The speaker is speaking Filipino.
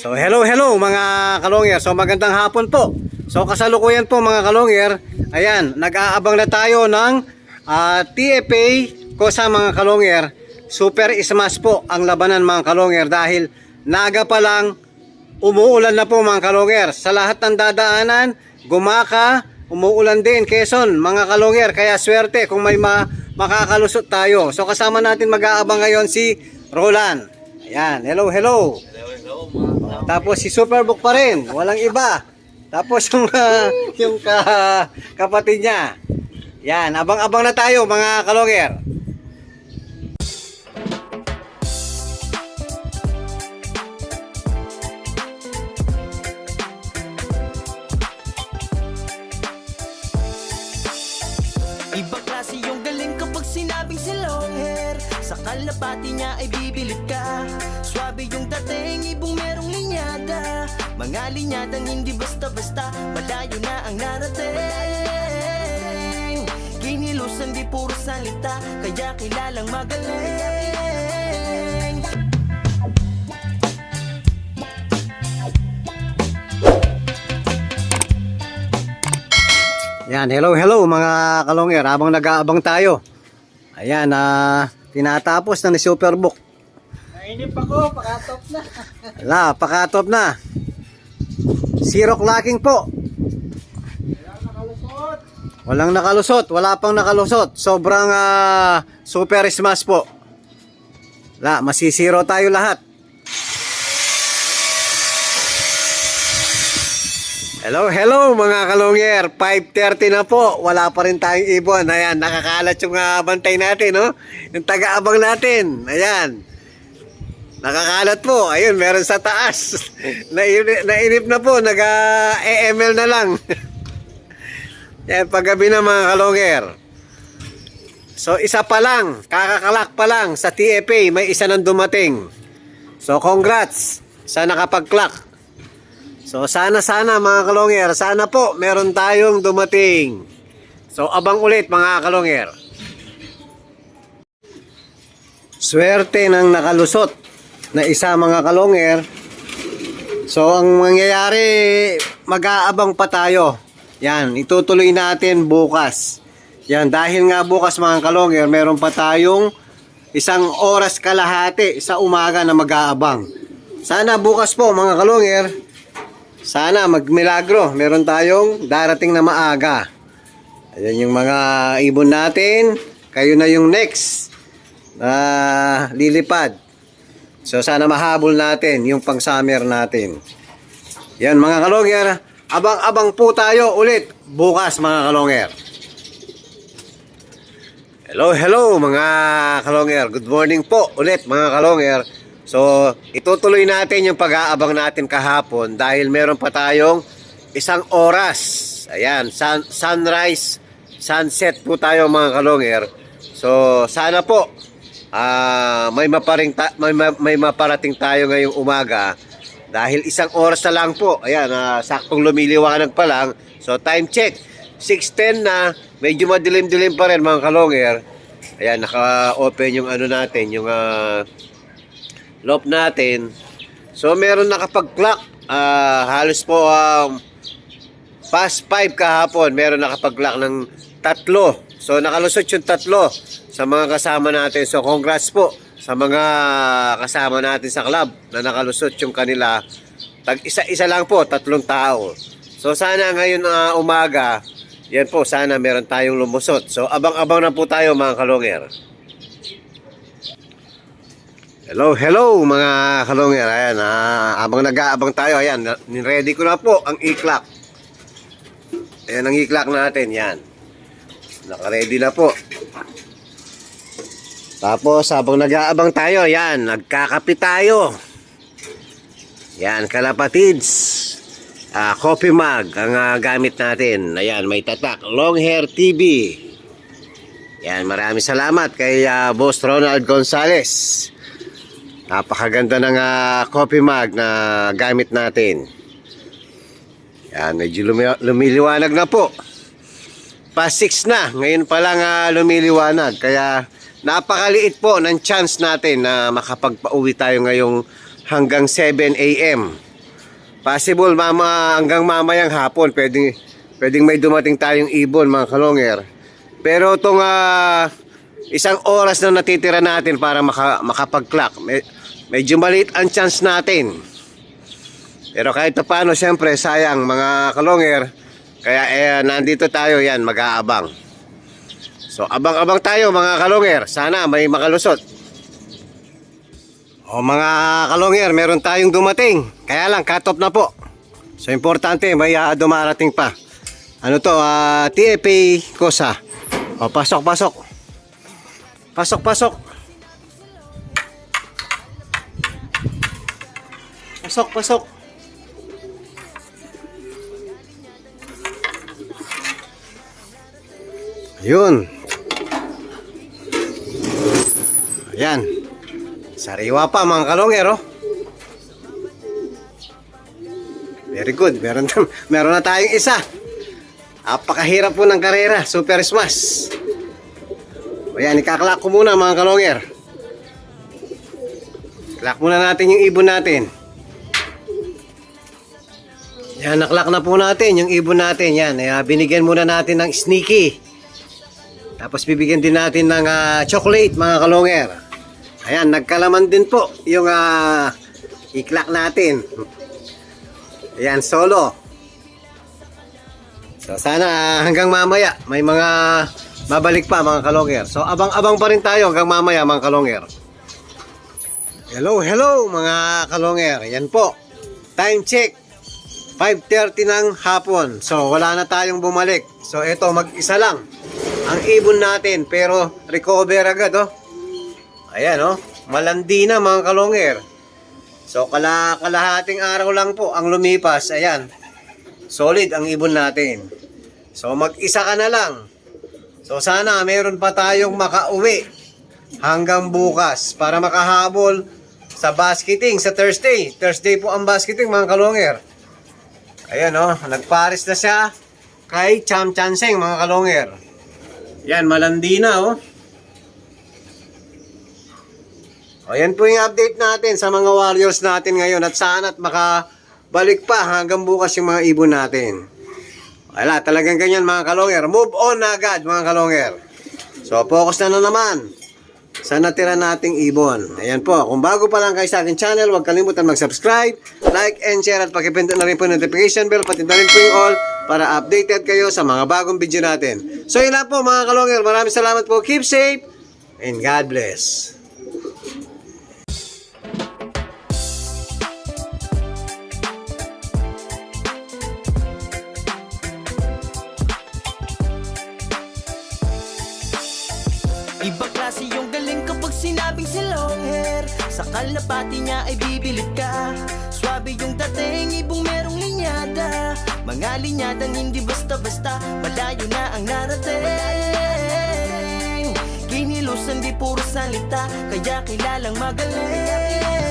So hello mga kalongyer. So magandang hapon po. So kasalukuyan po mga kalongyer. Ayan, nag-aabang na tayo ng TFA ko sa mga kalongyer. Super smash po ang labanan mga kalongyer dahil naga pa lang umuulan na po mga kalongyer. Sa lahat ng dadaanan, Gumaka, umuulan din Quezon mga kalongyer. Kaya swerte kung may makakalusot tayo. So kasama natin mag-aabang ngayon si Roland. Ayan, hello. Tapos si Superbook pa rin, walang iba. Tapos yung kapatid niya. Yan, abang-abang na tayo mga kalongyer. Iba klase yung galing kapag sinabing si long hair. Sa kalapati niya ay bibilib ka. Swabe yung dating, ibong merong linyada. Mga linyadang hindi basta-basta, malayo na ang narating. Kinilusan di puro salita, kaya kilalang magaling. Yan, hello mga kalongyer. Habang nag-aabang tayo. Ayan, tinatapos na ni Superbook. Nainip ako, pakatop na. Pakatop na. Zero clocking po. Walang nakalusot, wala pang nakalusot. Sobrang super smash po. Masisiro tayo lahat. Hello mga kalongyer. 5:30 na po. Wala pa rin tayong ibon. Ayan, nakakalat yung bantay natin, no? Yung taga-abang natin. Ayan. Nakakalat po. Ayun, meron sa taas. Nainip na po. Nag-EML na lang. Yan, paggabi na mga kalongyer. So, isa pa lang. Kakakalak pa lang sa TFA. May isa nang dumating. So, congrats sa nakapag-clock. So, sana mga kalongyer. Sana po meron tayong dumating. So, abang ulit mga kalongyer. Swerte ng nakalusot na isa mga kalongyer. So ang mangyayari, mag-aabang pa tayo. Yan, itutuloy natin bukas. Yan, dahil nga bukas mga kalongyer, meron pa tayong 1 oras kalahati sa umaga na mag-aabang. Sana bukas po mga kalongyer, sana magmilagro, meron tayong darating na maaga. Ayan yung mga ibon natin. Kayo na yung next lilipad. So sana mahabol natin yung pang-summer natin. Yan mga kalongyer, abang-abang po tayo ulit bukas mga kalongyer. Hello mga kalongyer. Good morning po ulit mga kalongyer. So itutuloy natin yung pag-aabang natin kahapon dahil meron pa tayong 1 oras. Ayan, sunrise, sunset po tayo mga kalongyer. So sana po may maparating tayo ngayong umaga dahil 1 oras na lang po. Ayan, saktong lumiliwanag pa lang. So time check 6:10 na, medyo madilim-dilim pa rin mga kalongyer. Ayan, naka-open yung ano natin, yung loop natin. So meron nakapag-clock, halos po past 5 kahapon, meron nakapag-clock ng 3. So nakalusot yung 3 sa mga kasama natin. So congrats po sa mga kasama natin sa club na nakalusot yung kanila. Isa-isa lang po, 3 tao. So sana ngayon umaga, yan po, sana meron tayong lumusot. So abang-abang na po tayo mga kalongyer. Hello mga kalongyer. Ayan, abang nag-aabang tayo. Ayan, ready ko na po ang e-clock. Ayan ang e-clock natin, yan. Naka-ready na po. Tapos habang nag-aabang tayo, yan, nagkakape tayo. Yan, kalapatids. Coffee mug ang gamit natin. Ayan, may tatak, Long Hair TV. Yan, maraming salamat kay Boss Ronald Gonzales. Napakaganda ng coffee mug na gamit natin. Yan, medyo lumiliwanag na po. Past 6 na, ngayon pa lang lumiliwanag. Kaya napakaliit po ng chance natin na makapagpauwi tayo ngayong hanggang 7 AM. Possible hanggang mamayang hapon pwedeng may dumating tayong ibon mga kalonger. Pero itong isang oras na natitira natin para makapag-clock, medyo maliit ang chance natin. Pero kahit paano, siyempre sayang mga kalonger. Kaya nandito tayo, yan, mag-aabang. So abang-abang tayo mga kalonger. Sana may makalusot. O mga kalonger, meron tayong dumating. Kaya lang, cut off na po. So importante, may dumarating pa. Ano to? TFA Kosa. O, pasok. Pasok. Ayun. Ayan. Sariwa pa mga kalonger, oh. Very good. Meron na tayong isa. Apakahirap po ng karera. Super smash. Ayan, ikaklak ko muna mga kalonger. Klak muna natin yung ibon natin. Yan, naklak na po natin yung ibon natin. Yan, binigyan muna natin ng sneaky. Tapos bibigyan din natin ng chocolate mga kalonger. Ayan, nagkalaman din po yung iklak natin. Ayan, solo. So sana hanggang mamaya may mga babalik pa mga kalonger. So abang-abang pa rin tayo hanggang mamaya mga kalonger. Hello mga kalonger. Yan po. Time check. 5:30 ng hapon. So wala na tayong bumalik. So ito, mag-isa lang ang ibon natin, pero recover agad, oh. Ayan, oh. Malandi na mga kalonger. So kalahating araw lang po ang lumipas. Ayan. Solid ang ibon natin. So mag-isa ka na lang. So sana meron pa tayong makauwi hanggang bukas para makahabol sa basketing sa Thursday. Thursday po ang basketing mga kalonger. Ayan, oh, nagpares na siya kay Cham Chanseng mga kalonger. Yan, malandi na, oh. Ayan po yung update natin sa mga warriors natin ngayon, at sana't makabalik pa hanggang bukas yung mga ibon natin. Wala, talagang ganyan mga kalonger. Move on na agad mga kalonger. So focus na naman sa natira nating ibon. Ayan po, kung bago pa lang kayo sa aking channel, huwag kalimutan mag-subscribe, like and share, at pakipindot na rin po yung notification bell, pati na rin po yung all para updated kayo sa mga bagong video natin. So yun lang po mga kalonger, maraming salamat po, keep safe and God bless. Ibang klase yung galing kapag sinabing si long hair. Sa kalapati niya ay bibilid ka. Swabe yung dating, ibong merong linyada. Mga linyadang hindi basta-basta, malayo na ang narating. Kinilusan di puro salita, kaya kilalang magaling.